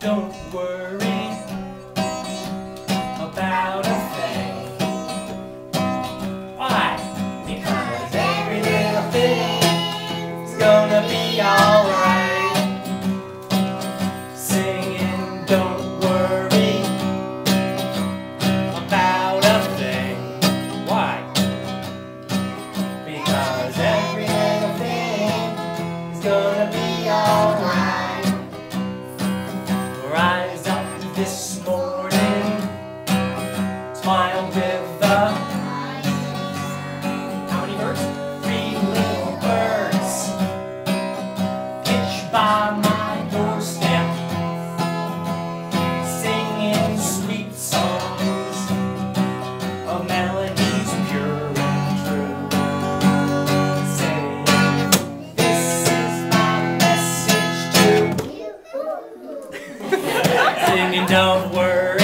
don't worry about a thing. Why? Because every little thing's gonna be alright. Singing, don't worry about a thing. Why? Because every little thing is gonna be alright. Rise up this morning, smile with the how many birds? 3 little birds pitch by my doorstep, singing sweet songs of melodies pure and true, saying, this is my message to you. Singing, don't worry